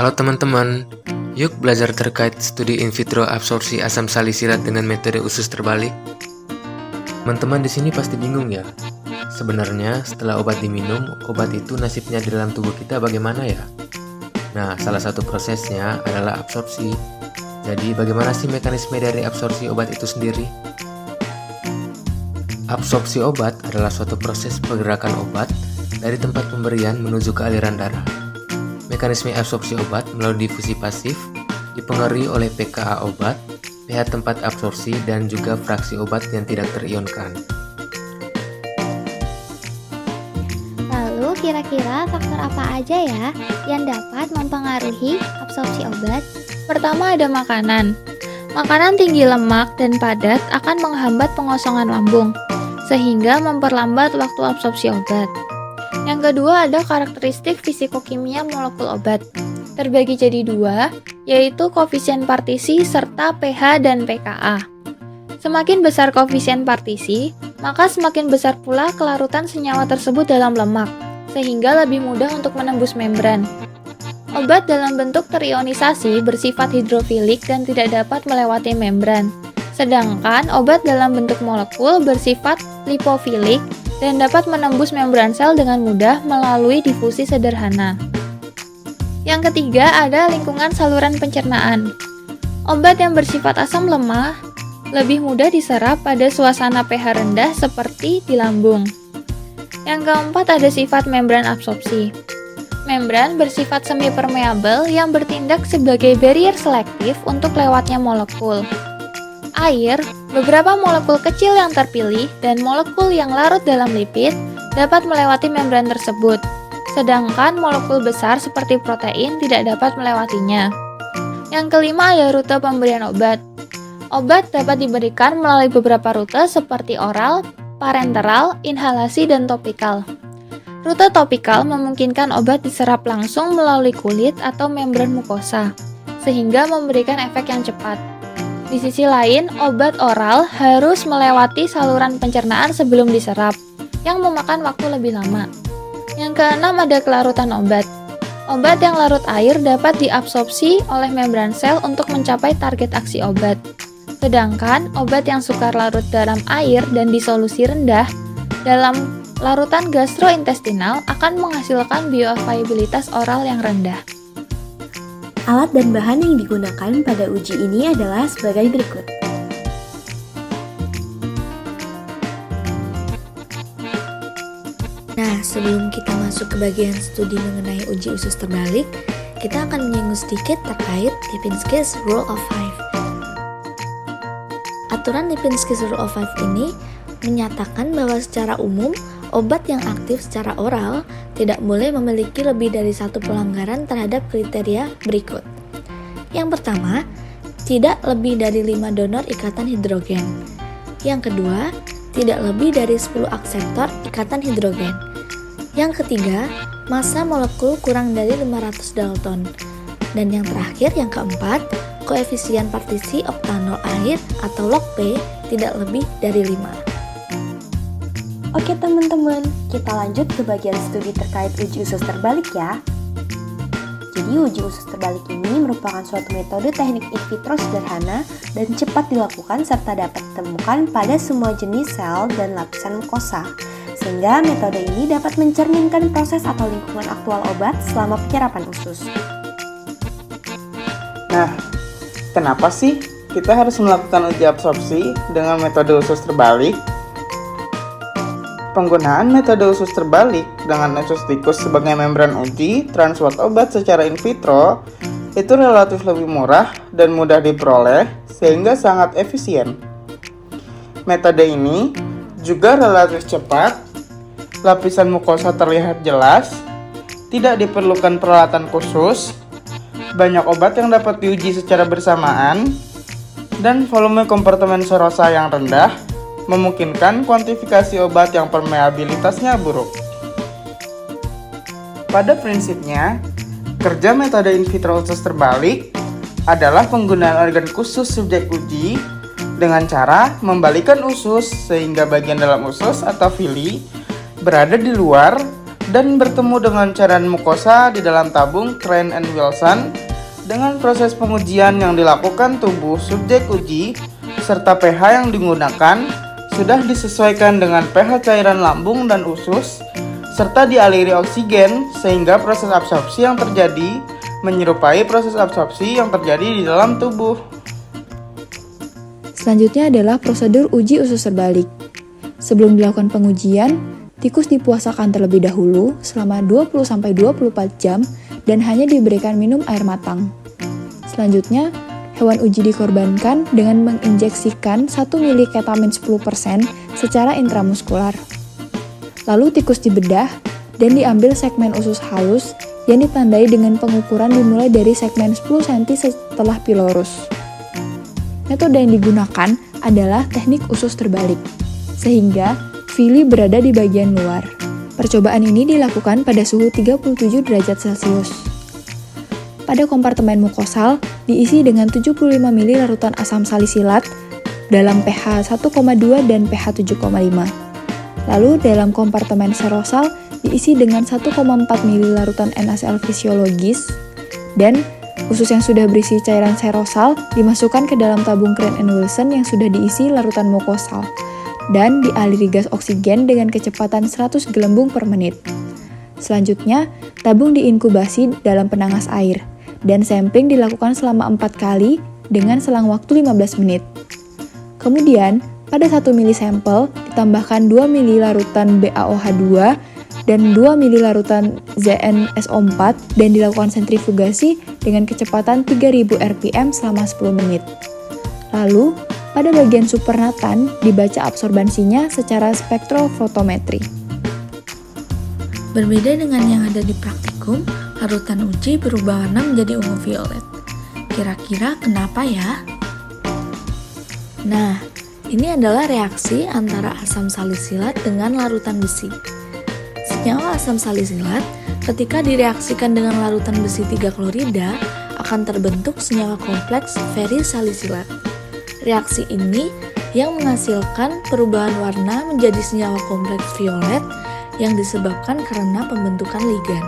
Halo teman-teman, yuk belajar terkait studi in vitro absorpsi asam salisilat dengan metode usus terbalik. Teman-teman di sini pasti bingung ya. Sebenarnya setelah obat diminum, obat itu nasibnya di dalam tubuh kita bagaimana ya? Nah, salah satu prosesnya adalah absorpsi. Jadi bagaimana sih mekanisme dari absorpsi obat itu sendiri? Absorpsi obat adalah suatu proses pergerakan obat dari tempat pemberian menuju ke aliran darah. Mekanisme absorpsi obat melalui difusi pasif dipengaruhi oleh pKa obat, pH tempat absorpsi, dan juga fraksi obat yang tidak terionkan. Lalu kira-kira faktor apa aja ya yang dapat mempengaruhi absorpsi obat? Pertama ada makanan. Makanan tinggi lemak dan padat akan menghambat pengosongan lambung, sehingga memperlambat waktu absorpsi obat. Yang kedua ada karakteristik fisikokimia molekul obat. Terbagi jadi dua, yaitu koefisien partisi serta pH dan pKa. Semakin besar koefisien partisi, maka semakin besar pula kelarutan senyawa tersebut dalam lemak, sehingga lebih mudah untuk menembus membran. Obat dalam bentuk terionisasi bersifat hidrofilik dan tidak dapat melewati membran. Sedangkan obat dalam bentuk molekul bersifat lipofilik dan dapat menembus membran sel dengan mudah melalui difusi sederhana. Yang ketiga ada lingkungan saluran pencernaan. Obat yang bersifat asam lemah lebih mudah diserap pada suasana pH rendah seperti di lambung. Yang keempat ada sifat membran absorpsi. Membran bersifat semi-permeabel yang bertindak sebagai barrier selektif untuk lewatnya molekul. Air, beberapa molekul kecil yang terpilih, dan molekul yang larut dalam lipid dapat melewati membran tersebut, sedangkan molekul besar seperti protein tidak dapat melewatinya. Yang kelima ada rute pemberian obat. Obat dapat diberikan melalui beberapa rute seperti oral, parenteral, inhalasi, dan topikal. Rute topikal memungkinkan obat diserap langsung melalui kulit atau membran mukosa, sehingga memberikan efek yang cepat. Di sisi lain, obat oral harus melewati saluran pencernaan sebelum diserap, yang memakan waktu lebih lama. Yang keenam ada kelarutan obat. Obat yang larut air dapat diabsorpsi oleh membran sel untuk mencapai target aksi obat. Sedangkan obat yang sukar larut dalam air dan disolusi rendah dalam larutan gastrointestinal akan menghasilkan bioavailabilitas oral yang rendah. Alat dan bahan yang digunakan pada uji ini adalah sebagai berikut. Nah, sebelum kita masuk ke bagian studi mengenai uji usus terbalik, kita akan menyinggung sedikit terkait Lipinski's Rule of Five. Aturan Lipinski's Rule of Five ini menyatakan bahwa secara umum, obat yang aktif secara oral tidak boleh memiliki lebih dari satu pelanggaran terhadap kriteria berikut. Yang pertama, tidak lebih dari 5 donor ikatan hidrogen. Yang kedua, tidak lebih dari 10 akseptor ikatan hidrogen. Yang ketiga, massa molekul kurang dari 500 Dalton. Dan yang terakhir, yang keempat, koefisien partisi oktanol air atau log P tidak lebih dari 5. Oke teman-teman, kita lanjut ke bagian studi terkait uji usus terbalik ya. Jadi uji usus terbalik ini merupakan suatu metode teknik in vitro sederhana dan cepat dilakukan serta dapat ditemukan pada semua jenis sel dan lapisan mukosa. Sehingga metode ini dapat mencerminkan proses atau lingkungan aktual obat selama penyerapan usus. Nah, kenapa sih kita harus melakukan uji absorpsi dengan metode usus terbalik? Penggunaan metode usus terbalik dengan usus tikus sebagai membran uji transport obat secara in vitro itu relatif lebih murah dan mudah diperoleh sehingga sangat efisien. Metode ini juga relatif cepat, lapisan mukosa terlihat jelas, tidak diperlukan peralatan khusus, banyak obat yang dapat diuji secara bersamaan, dan volume kompartemen serosa yang rendah memungkinkan kuantifikasi obat yang permeabilitasnya buruk. Pada prinsipnya, kerja metode in vitro usus terbalik adalah penggunaan organ khusus subjek uji dengan cara membalikan usus sehingga bagian dalam usus atau villi berada di luar dan bertemu dengan cairan mukosa di dalam tabung Crane and Wilson. Dengan proses pengujian yang dilakukan tubuh subjek uji serta pH yang digunakan sudah disesuaikan dengan pH cairan lambung dan usus serta dialiri oksigen sehingga proses absorpsi yang terjadi menyerupai proses absorpsi yang terjadi di dalam tubuh. Selanjutnya adalah prosedur uji usus terbalik. Sebelum dilakukan pengujian, tikus dipuasakan terlebih dahulu selama 20-24 jam dan hanya diberikan minum air matang. Selanjutnya, hewan uji dikorbankan dengan menginjeksikan 1 mili ketamin 10% secara intramuskular. Lalu tikus dibedah dan diambil segmen usus halus yang ditandai dengan pengukuran dimulai dari segmen 10 cm setelah pilorus. Metode yang digunakan adalah teknik usus terbalik, sehingga fili berada di bagian luar. Percobaan ini dilakukan pada suhu 37 derajat Celcius. Pada kompartemen mukosal diisi dengan 75 ml larutan asam salisilat dalam pH 1,2 dan pH 7,5. Lalu dalam kompartemen serosal diisi dengan 1,4 ml larutan NaCl fisiologis dan usus yang sudah berisi cairan serosal dimasukkan ke dalam tabung Crane and Wilson yang sudah diisi larutan mukosal dan dialiri gas oksigen dengan kecepatan 100 gelembung per menit. Selanjutnya, tabung diinkubasi dalam penangas air dan sampling dilakukan selama 4 kali dengan selang waktu 15 menit. Kemudian, pada 1 mili sampel ditambahkan 2 mili larutan BaOH2 dan 2 mili larutan ZnSO4 dan dilakukan sentrifugasi dengan kecepatan 3000 rpm selama 10 menit. Lalu, pada bagian supernatan dibaca absorbansinya secara spektrofotometri. Berbeda dengan yang ada di praktikum, larutan uji berubah warna menjadi ungu violet. Kira-kira kenapa ya? Nah, ini adalah reaksi antara asam salisilat dengan larutan besi. Senyawa asam salisilat ketika direaksikan dengan larutan besi 3 klorida akan terbentuk senyawa kompleks ferisalisilat. Reaksi ini yang menghasilkan perubahan warna menjadi senyawa kompleks violet yang disebabkan karena pembentukan ligan.